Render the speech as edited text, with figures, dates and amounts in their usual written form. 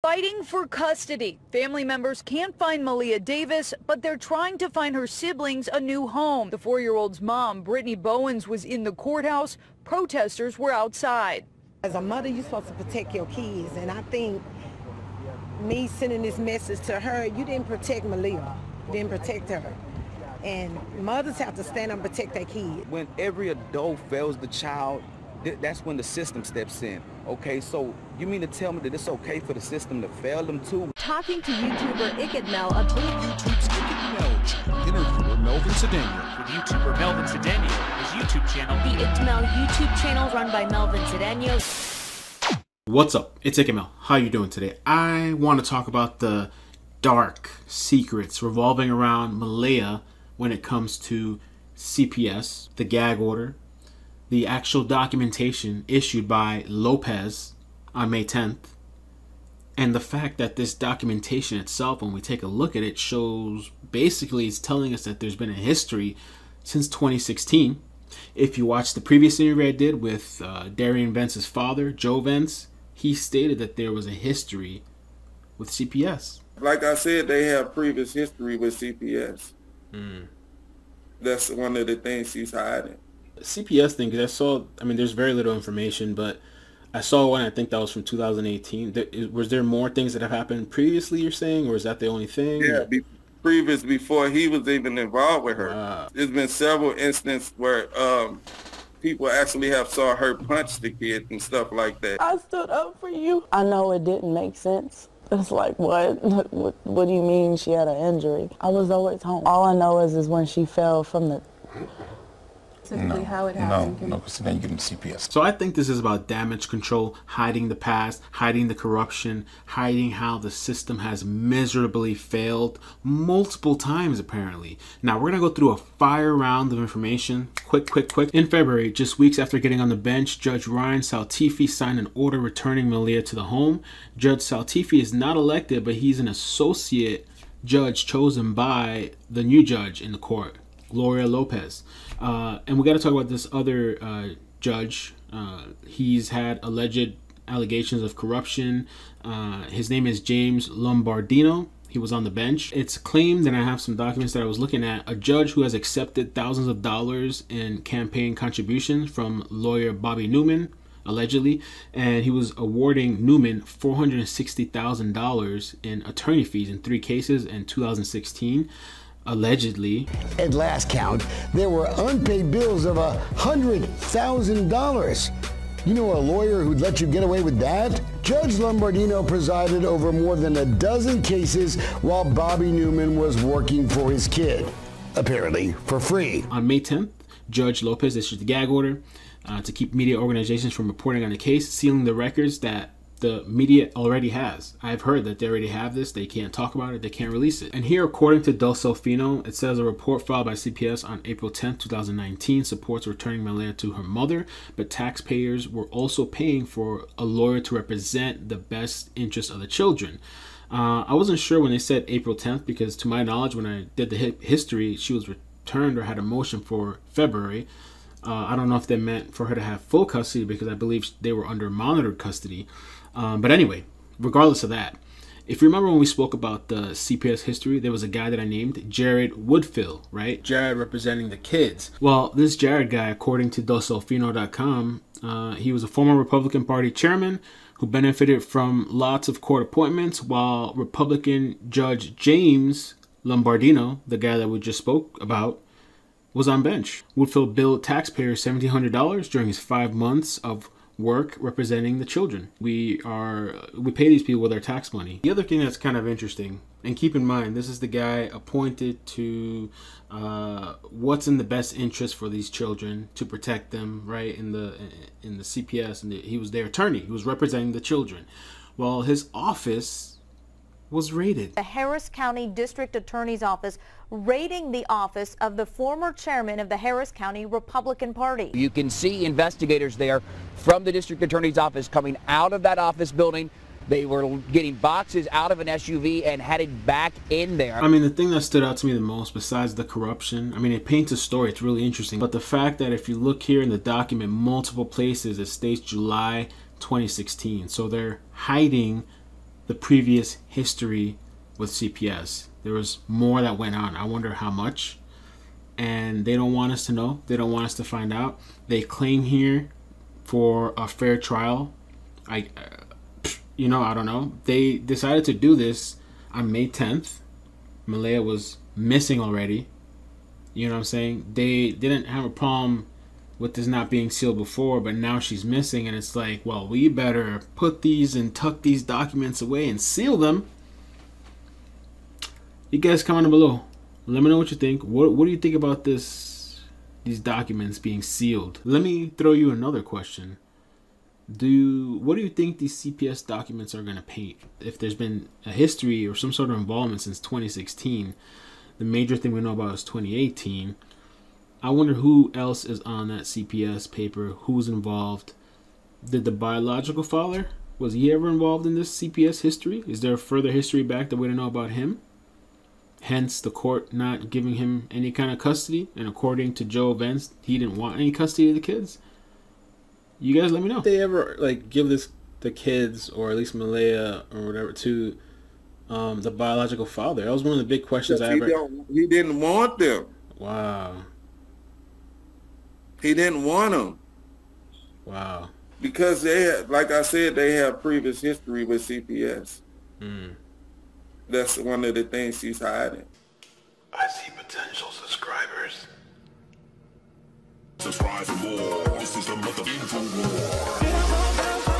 Fighting for custody. Family members can't find Maleah Davis, but they're trying to find her siblings a new home. The 4-year-old's mom, Brittany Bowens, was in the courthouse. Protesters were outside. As a mother, you're supposed to protect your kids, and I think me sending this message to her, you didn't protect Maleah, you didn't protect her. And mothers have to stand up and protect their kids. When every adult fails the child, that's when the system steps in. Okay, so you mean to tell me that it's okay for the system to fail them too? Talking to YouTuber iCkEdMeL about YouTube's iCkEdMeL interviewer Melvin Cedeno. With YouTuber Melvin Cedeno, his YouTube channel. The iCkEdMeL YouTube channel run by Melvin Cedeno. What's up? It's iCkEdMeL. How you doing today? I want to talk about the dark secrets revolving around Maleah when it comes to CPS, the GAG order, the actual documentation issued by Lopez on May 10th, and the fact that this documentation itself, when we take a look at it, shows basically it's telling us that there's been a history since 2016. If you watch the previous interview I did with Darian Vence's father, Joe Vence, he stated that there was a history with CPS. Like I said, they have previous history with CPS. That's one of the things she's hiding. CPS thing, because I mean, there's very little information, but I saw one, I think that was from 2018. Was there more things that have happened previously, you're saying, or is that the only thing? Yeah, before he was even involved with her. There's been several instances where people actually have saw her punch the kid and stuff like that. I stood up for you. I know it didn't make sense. It's like, what? What do you mean she had an injury? I was always home. All I know is when she fell from the... Typically how it happened. No, because then you get into CPS. So I think this is about damage control, hiding the past, hiding the corruption, hiding how the system has miserably failed multiple times apparently. Now we're going to go through a fire round of information. Quick. In February, just weeks after getting on the bench, Judge Ryan Salfiti signed an order returning Maleah to the home. Judge Salfiti is not elected, but he's an associate judge chosen by the new judge in the court, Gloria Lopez. And we got to talk about this other judge. He's had alleged allegations of corruption. His name is James Lombardino. He was on the bench. It's claimed, and I have some documents that I was looking at, a judge who has accepted thousands of dollars in campaign contributions from lawyer Bobby Newman, allegedly, and he was awarding Newman $460,000 in attorney fees in 3 cases in 2016. Allegedly. At last count, there were unpaid bills of $100,000. You know a lawyer who'd let you get away with that? Judge Lombardino presided over more than a dozen cases while Bobby Newman was working for his kid, apparently for free. On May 10th, Judge Lopez issued the GAG order to keep media organizations from reporting on the case, sealing the records that the media already has. I've heard that they already have this. They can't talk about it. They can't release it. And here, according to Delfino, it says a report filed by CPS on April 10, 2019 supports returning Maleah to her mother, but taxpayers were also paying for a lawyer to represent the best interest of the children. I wasn't sure when they said April 10th because to my knowledge, when I did the history, she was returned or had a motion for February. I don't know if they meant for her to have full custody because I believe they were under monitored custody. But anyway, regardless of that, if you remember when we spoke about the CPS history, there was a guy that I named Jared Woodfill, right? Jared representing the kids. Well, this Jared guy, according to Delfino.com, he was a former Republican Party chairman who benefited from lots of court appointments while Republican Judge James Lombardino, the guy that we just spoke about, was on bench. Woodfill billed taxpayers $1,700 during his 5 months of work representing the children. We pay these people with our tax money. The other thing that's kind of interesting, and keep in mind, this is the guy appointed to what's in the best interest for these children to protect them, right? In the CPS, and he was their attorney. He was representing the children. Well, his office was raided. The Harris County District Attorney's Office raiding the office of the former chairman of the Harris County Republican Party. You can see investigators there from the District Attorney's Office coming out of that office building. They were getting boxes out of an SUV and headed back in there. I mean, the thing that stood out to me the most, besides the corruption, I mean, it paints a story. It's really interesting. But the fact that if you look here in the document, multiple places, it states July 2016. So they're hiding the previous history with CPS. There was more that went on. I wonder how much. And they don't want us to know. They don't want us to find out. They claim here for a fair trial. I don't know. They decided to do this on May 10th. Meleah was missing already. You know what I'm saying? They didn't have a problem with this not being sealed before, but now she's missing, and it's like, well, we better put these and tuck these documents away and seal them. You guys comment below. Let me know what you think. What do you think about these documents being sealed? Let me throw you another question. What do you think these CPS documents are going to paint? If there's been a history or some sort of involvement since 2016, the major thing we know about is 2018. I wonder who else is on that CPS paper, who's involved. Did the biological father, was he ever involved in this CPS history? Is there a further history back that we don't know about him? Hence the court not giving him any kind of custody, and according to Joe Vance, he didn't want any custody of the kids. You guys let me know. Did they ever give the kids, or at least Meleah or whatever, to the biological father? That was one of the big questions He didn't want them. Wow. He didn't want them. Wow. Because they had, like I said, they have previous history with CPS. That's one of the things she's hiding. I see potential subscribers. Subscribe for more. This is the mother info war.